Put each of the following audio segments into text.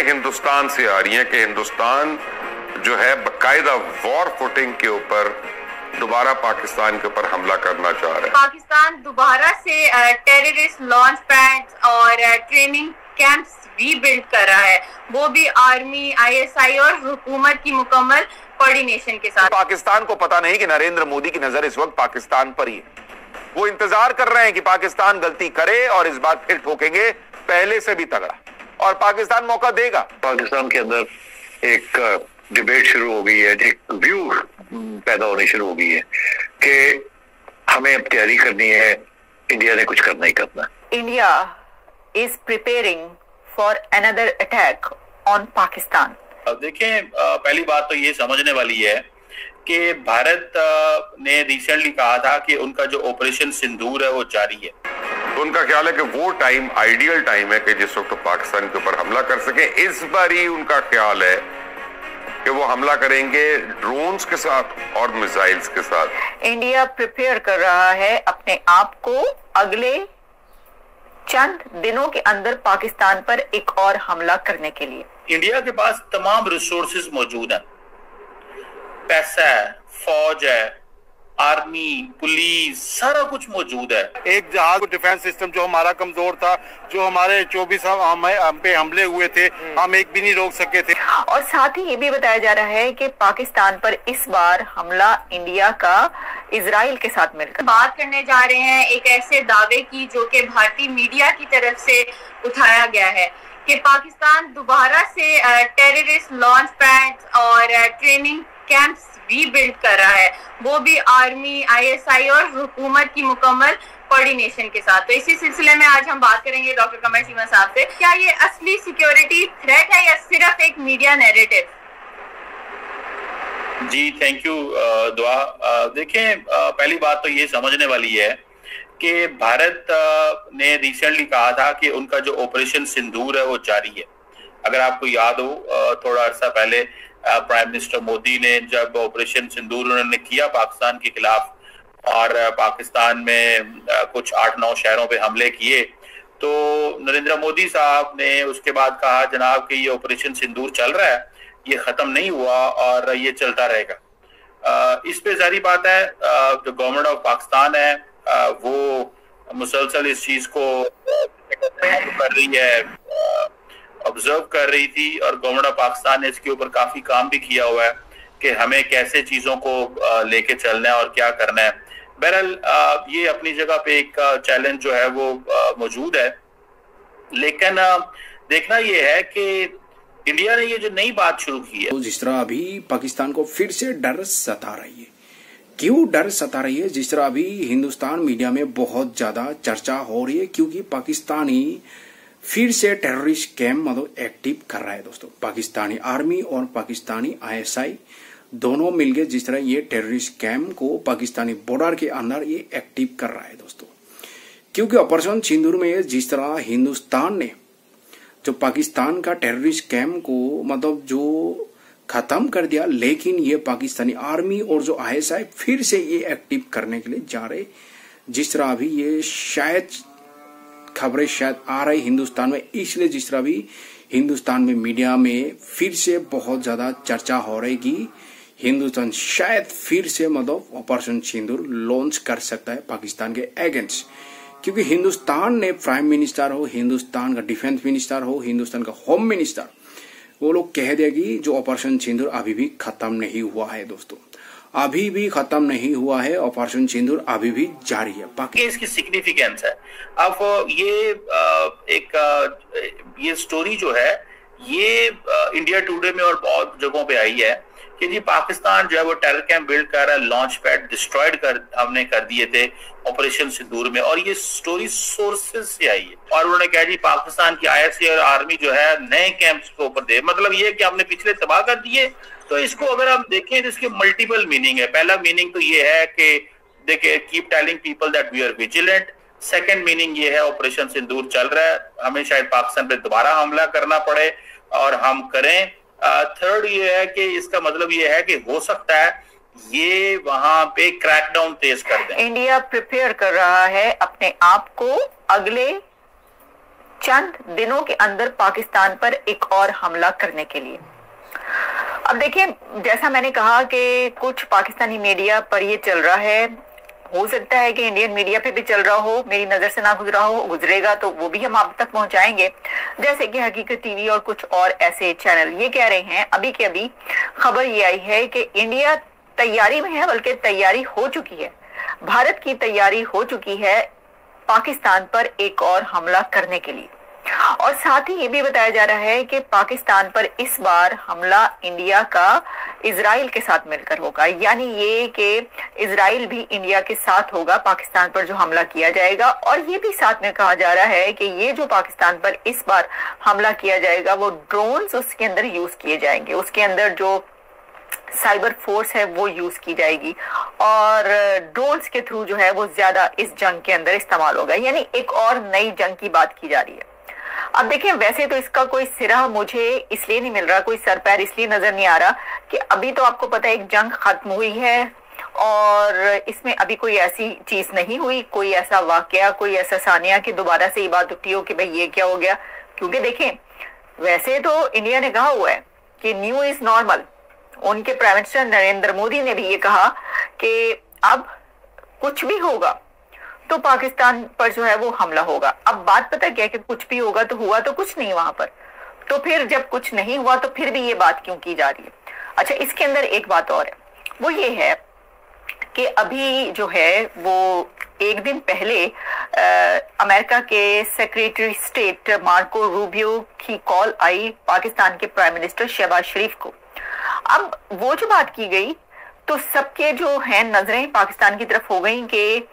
हिंदुस्तान से आ रही हैं कि हिंदुस्तान जो है बकायदा वॉर फुटिंग के ऊपर दोबारा पाकिस्तान के ऊपर हमला करना चाह रहा है। पाकिस्तान दोबारा से टेररिस्ट लॉन्च पैड्स और ट्रेनिंग कैंप्स रीबिल्ड कर रहा है, वो भी आर्मी, आईएसआई और हुकूमत की मुकम्मल कोऑर्डिनेशन के साथ। पाकिस्तान को पता नहीं कि नरेंद्र मोदी की नजर इस वक्त पाकिस्तान पर ही है। वो इंतजार कर रहे हैं कि पाकिस्तान गलती करे और इस बार फिर ठोकेंगे पहले से भी तगड़ा, और पाकिस्तान मौका देगा। पाकिस्तान के अंदर एक डिबेट शुरू हो गई है, एक व्यू पैदा होनी शुरू हो गई है कि हमें अब तैयारी करनी है, इंडिया ने कुछ करना ही करना। India is preparing for another attack on Pakistan. देखें, पहली बात तो ये समझने वाली है कि भारत ने रिसेंटली कहा था कि उनका जो ऑपरेशन सिंदूर है वो जारी है। तो उनका ख्याल है कि वो टाइम आइडियल टाइम है कि जिस वक्त तो पाकिस्तान के ऊपर हमला कर सके। इस बार ही उनका ख्याल है कि वो हमला करेंगे ड्रोन्स के साथ और मिसाइल्स के साथ। इंडिया प्रिपेयर कर रहा है अपने आप को अगले चंद दिनों के अंदर पाकिस्तान पर एक और हमला करने के लिए। इंडिया के पास तमाम रिसोर्सेज मौजूद हैं, पैसा है, फौज है, आर्मी, पुलिस, सारा कुछ मौजूद है। एक जहाज डिफेंस सिस्टम जो हमारा कमजोर था, जो हमारे 24 हम पे हमले हुए थे, हम एक भी नहीं रोक सके थे। और साथ ही ये भी बताया जा रहा है कि पाकिस्तान पर इस बार हमला इंडिया का इजराइल के साथ मिलकर। बात करने जा रहे हैं एक ऐसे दावे की जो कि भारतीय मीडिया की तरफ से उठाया गया है कि पाकिस्तान दोबारा से टेररिस्ट लॉन्च पैड्स और ट्रेनिंग कैंप्स रीबिल्ड कर रहा है, वो भी आर्मी, आईएसआई और हुकूमत की मुकम्मल कोऑर्डिनेशन के साथ। तो इसी सिलसिले में आज हम बात करेंगे डॉक्टर कमर चीमा साहब से, क्या ये असली सिक्योरिटी थ्रेट है या सिर्फ एक मीडिया नैरेटिव? जी, थैंक यू दुआ। देखें, पहली बात तो ये समझने वाली है कि भारत ने रिसेंटली कहा था कि उनका जो ऑपरेशन सिंदूर है वो जारी है। अगर आपको याद हो, थोड़ा अर्सा पहले प्राइम मिनिस्टर मोदी ने जब ऑपरेशन सिंदूर उन्होंने किया पाकिस्तान के खिलाफ और पाकिस्तान में कुछ 8-9 शहरों पे हमले किए, तो नरेंद्र मोदी साहब ने उसके बाद कहा जनाब कि ये ऑपरेशन सिंदूर चल रहा है, ये खत्म नहीं हुआ और ये चलता रहेगा। इस पे जारी बात है जो गवर्नमेंट ऑफ पाकिस्तान है वो मुसलसल इस चीज को कर रही है, ऑब्जर्व कर रही थी, और गवर्नमेंट ऑफ पाकिस्तान ने इसके ऊपर काफी काम भी किया हुआ है कि हमें कैसे चीजों को लेके चलना है और क्या करना है। बहरहाल ये अपनी जगह पे एक चैलेंज जो है वो मौजूद है, लेकिन देखना ये है कि इंडिया ने ये जो नई बात शुरू की है, तो जिस तरह अभी पाकिस्तान को फिर से डर सता रही है। क्यों डर सता रही है? जिस तरह अभी हिंदुस्तान मीडिया में बहुत ज्यादा चर्चा हो रही है, क्योंकि पाकिस्तानी फिर से टेररिस्ट कैंप मतलब एक्टिव कर रहा है दोस्तों। पाकिस्तानी आर्मी और पाकिस्तानी आईएसआई दोनों मिलकर जिस तरह ये टेररिस्ट कैंप को पाकिस्तानी बॉर्डर के अंदर ये एक्टिव कर रहा है दोस्तों। क्योंकि ऑपरेशन सिंदूर में जिस तरह हिंदुस्तान ने जो पाकिस्तान का टेररिस्ट कैंप को मतलब जो खत्म कर दिया, लेकिन ये पाकिस्तानी आर्मी और जो आईएसआई फिर से ये एक्टिव करने के लिए जा रहे। जिस तरह अभी ये शायद खबरें शायद आ रही हिंदुस्तान में, इसलिए जिस तरह भी हिंदुस्तान में मीडिया में फिर से बहुत ज्यादा चर्चा हो रही कि हिंदुस्तान शायद फिर से मतलब ऑपरेशन सिंदूर लॉन्च कर सकता है पाकिस्तान के अगेंस्ट। क्योंकि हिंदुस्तान ने प्राइम मिनिस्टर हो, हिंदुस्तान का डिफेंस मिनिस्टर हो, हिंदुस्तान का होम मिनिस्टर, वो लोग कह दिया कि जो ऑपरेशन सिंदूर अभी भी खत्म नहीं हुआ है दोस्तों, अभी भी खत्म नहीं हुआ है, ऑपरेशन सिंदूर अभी भी जारी है। बाकी इसकी सिग्निफिकेंस है। अब ये स्टोरी जो है ये इंडिया टुडे में और बहुत जगहों पे आई है कि जी पाकिस्तान जो है वो टेरर कैंप बिल्ड कर रहा है, लॉन्च पैड डिस्ट्रॉयड हमने कर दिए थे ऑपरेशन सिंदूर में, और ये स्टोरी सोर्सेज से आई है। और उन्होंने कहा जी पाकिस्तान की आईएसआई और आर्मी जो है नए कैंप्स के ऊपर दे, मतलब ये कि हमने पिछले तबाह कर दिए। तो इसको अगर आप देखें तो इसके मल्टीपल मीनिंग है। पहला मीनिंग तो ये है कि देखिए keep telling people that we are vigilant. Second meaning ये है ऑपरेशन सिंदूर चल रहा है, हमें शायद पाकिस्तान पे दोबारा हमला करना पड़े और हम करें। थर्ड ये है कि इसका मतलब ये है कि हो सकता है ये वहां पे क्रैकडाउन तेज कर दें। इंडिया प्रिपेयर कर रहा है अपने आप को अगले चंद दिनों के अंदर पाकिस्तान पर एक और हमला करने के लिए। अब देखिए, जैसा मैंने कहा कि कुछ पाकिस्तानी मीडिया पर ये चल रहा है, हो सकता है कि इंडियन मीडिया पे भी चल रहा हो, मेरी नजर से ना गुजरा हो, गुजरेगा तो वो भी हम आप तक पहुंचाएंगे। जैसे कि हकीकत टीवी और कुछ और ऐसे चैनल ये कह रहे हैं, अभी के अभी खबर ये आई है कि इंडिया तैयारी में है, बल्कि तैयारी हो चुकी है, भारत की तैयारी हो चुकी है पाकिस्तान पर एक और हमला करने के लिए। और साथ ही ये भी बताया जा रहा है कि पाकिस्तान पर इस बार हमला इंडिया का इजराइल के साथ मिलकर होगा, यानी ये कि इजराइल भी इंडिया के साथ होगा पाकिस्तान पर जो हमला किया जाएगा। और ये भी साथ में कहा जा रहा है कि ये जो पाकिस्तान पर इस बार हमला किया जाएगा वो ड्रोन्स उसके अंदर यूज किए जाएंगे, उसके अंदर जो साइबर फोर्स है वो यूज की जाएगी और ड्रोन्स के थ्रू जो है वो ज्यादा इस जंग के अंदर इस्तेमाल होगा, यानी एक और नई जंग की बात की जा रही है। अब देखिए, वैसे तो इसका कोई सिरा मुझे इसलिए नहीं मिल रहा, कोई सर पैर इसलिए नजर नहीं आ रहा कि अभी तो आपको पता है एक जंग खत्म हुई है और इसमें अभी कोई ऐसी चीज नहीं हुई, कोई ऐसा वाकया, कोई ऐसा सानिया कि दोबारा से ये बात उठी हो कि भाई ये क्या हो गया। क्योंकि देखें, वैसे तो इंडिया ने कहा हुआ है कि न्यू इज नॉर्मल, उनके प्राइम मिनिस्टर नरेंद्र मोदी ने भी ये कहा कि अब कुछ भी होगा तो पाकिस्तान पर जो है वो हमला होगा। अब बात पता क्या है कि कुछ भी होगा तो हुआ तो कुछ नहीं वहां पर, तो फिर जब कुछ नहीं हुआ तो फिर भी ये बात क्यों की जा रही है। अच्छा, इसके अंदर एक बात और है, वो ये है कि अभी जो है वो एक दिन पहले अमेरिका के सेक्रेटरी स्टेट मार्को रूबियो की कॉल आई पाकिस्तान के प्राइम मिनिस्टर शहबाज शरीफ को। अब वो जो बात की गई तो सबके जो हैं नजरें पाकिस्तान की तरफ हो गई कि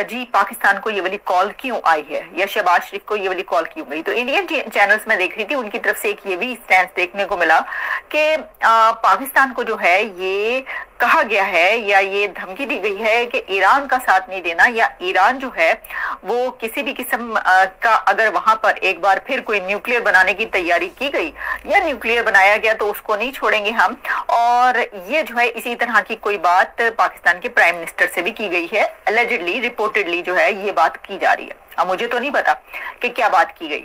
जी पाकिस्तान को ये वाली कॉल क्यों आई है या शहबाज शरीफ को ये वाली कॉल क्यों गई। तो इंडियन चैनल्स में देख रही थी, उनकी तरफ से एक ये भी स्टैंड देखने को मिला कि पाकिस्तान को जो है ये कहा गया है या ये धमकी दी गई है कि ईरान का साथ नहीं देना, या ईरान जो है वो किसी भी किस्म का अगर वहां पर एक बार फिर कोई न्यूक्लियर बनाने की तैयारी की गई या न्यूक्लियर बनाया गया तो उसको नहीं छोड़ेंगे हम। और ये जो है इसी तरह की कोई बात पाकिस्तान के प्राइम मिनिस्टर से भी की गई है, एलिजिडली रिपोर्टेडली जो है ये बात की जा रही है। अब मुझे तो नहीं पता कि क्या बात की गई।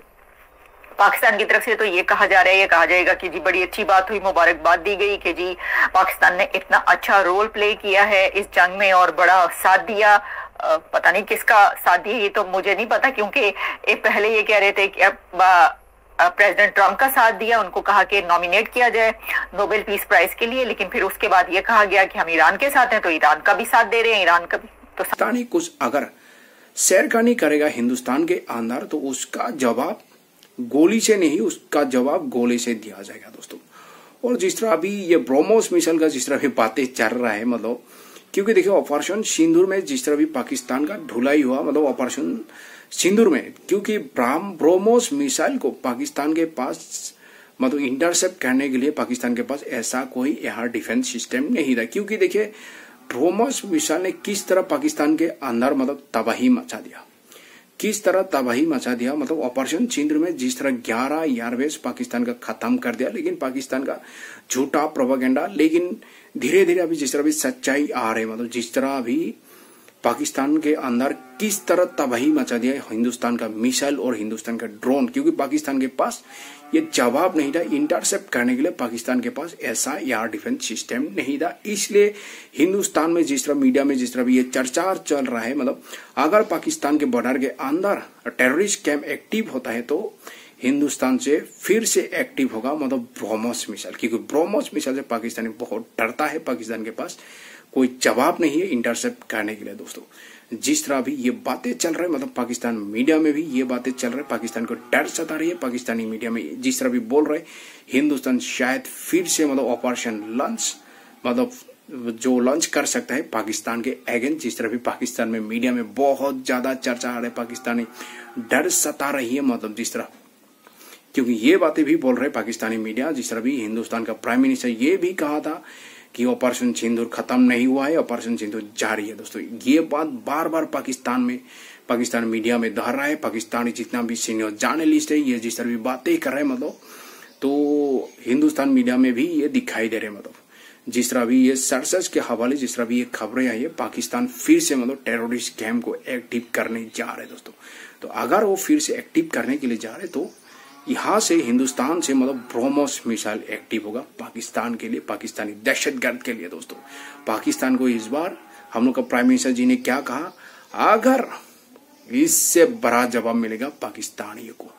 पाकिस्तान की तरफ से तो ये कहा जा रहा है, ये कहा जाएगा कि जी बड़ी अच्छी बात हुई, मुबारकबाद दी गई कि जी पाकिस्तान ने इतना अच्छा रोल प्ले किया है इस जंग में और बड़ा साथ दिया। पता नहीं किसका साथ दिया, ये तो मुझे नहीं पता, क्योंकि पहले ये कह रहे थे कि प्रेसिडेंट ट्रम्प का साथ दिया, उनको कहा कि नॉमिनेट किया जाए नोबेल पीस प्राइज के लिए, लेकिन फिर उसके बाद ये कहा गया कि हम ईरान के साथ हैं तो ईरान का भी साथ दे रहे हैं, ईरान का भी। तो पाकिस्तानी कुछ अगर शेरखानी करेगा हिंदुस्तान के अंदर तो उसका जवाब गोली से नहीं, उसका जवाब गोले से दिया जाएगा दोस्तों। और जिस तरह अभी ये ब्रह्मोस मिसाइल का जिस तरह भी बातें चल रहा है, मतलब क्योंकि देखिए ऑपरेशन सिंदूर में जिस तरह भी पाकिस्तान का ढुलाई हुआ, मतलब ऑपरेशन सिंदूर में, क्योंकि ब्रह्मोस मिसाइल को पाकिस्तान के पास मतलब इंटरसेप्ट करने के लिए पाकिस्तान के पास ऐसा कोई एयर डिफेंस सिस्टम नहीं था। क्योंकि देखिए ब्रह्मोस मिसाइल ने किस तरह पाकिस्तान के अंदर मतलब तबाही मचा दिया, किस तरह तबाही मचा दिया, मतलब ऑपरेशन सिंदूर में जिस तरह 11 एयरबेस पाकिस्तान का खत्म कर दिया, लेकिन पाकिस्तान का झूठा प्रोपेगेंडा। लेकिन धीरे धीरे अभी जिस तरह भी सच्चाई आ रही है, मतलब जिस तरह अभी पाकिस्तान के अंदर किस तरह तबाही मचा दिया हिंदुस्तान का मिसाइल और हिंदुस्तान का ड्रोन, क्योंकि पाकिस्तान के पास ये जवाब नहीं था इंटरसेप्ट करने के लिए, पाकिस्तान के पास ऐसा एयर डिफेंस सिस्टम नहीं था। इसलिए हिंदुस्तान में जिस तरह मीडिया में जिस तरह भी ये चर्चा चल रहा है, मतलब अगर पाकिस्तान के बॉर्डर के अंदर टेररिस्ट कैंप एक्टिव होता है तो हिंदुस्तान से फिर से एक्टिव होगा मतलब ब्रह्मोस मिसाइल, क्योंकि ब्रह्मोस मिसाइल से पाकिस्तानी बहुत डरता है, पाकिस्तान के पास कोई जवाब नहीं है इंटरसेप्ट करने के लिए। दोस्तों जिस तरह भी ये बातें चल रही है, मतलब पाकिस्तान मीडिया में भी ये बातें चल रही है, पाकिस्तान को डर सता रही है, पाकिस्तानी मीडिया में जिस तरह भी बोल रहे हिंदुस्तान शायद फिर से मतलब ऑपरेशन लॉन्च मतलब जो लॉन्च कर सकता है पाकिस्तान के अगेंस्ट, जिस तरह भी पाकिस्तान में मीडिया में बहुत ज्यादा चर्चा आ रही है, पाकिस्तानी डर सता रही है, मतलब जिस तरह, क्योंकि ये बातें भी बोल रहे पाकिस्तानी मीडिया, जिस तरह भी हिंदुस्तान का प्राइम मिनिस्टर ये भी कहा था कि ऑपरेशन सिंदूर खत्म नहीं हुआ है, ऑपरेशन सिंदूर जारी है। दोस्तों ये बात बार बार पाकिस्तान मीडिया में दोहरा रहा है, पाकिस्तानी जितना भी सीनियर जर्नलिस्ट है ये जिस तरह भी बातें कर रहे हैं, मतलब तो हिंदुस्तान मीडिया में भी ये दिखाई दे रहे हैं, मतलब जिस तरह भी ये सर्च के हवाले जिस तरह भी ये खबरें आई है, पाकिस्तान फिर से मतलब टेररिस्ट कैंप को एक्टिव करने जा रहे हैं दोस्तों। तो अगर वो फिर से एक्टिव करने के लिए जा रहे तो यहाँ से हिंदुस्तान से मतलब ब्रह्मोस मिसाइल एक्टिव होगा पाकिस्तान के लिए, पाकिस्तानी दहशतगर्द के लिए दोस्तों। पाकिस्तान को इस बार हम लोग का प्राइम मिनिस्टर जी ने क्या कहा, अगर इससे बड़ा जवाब मिलेगा पाकिस्तानियों को।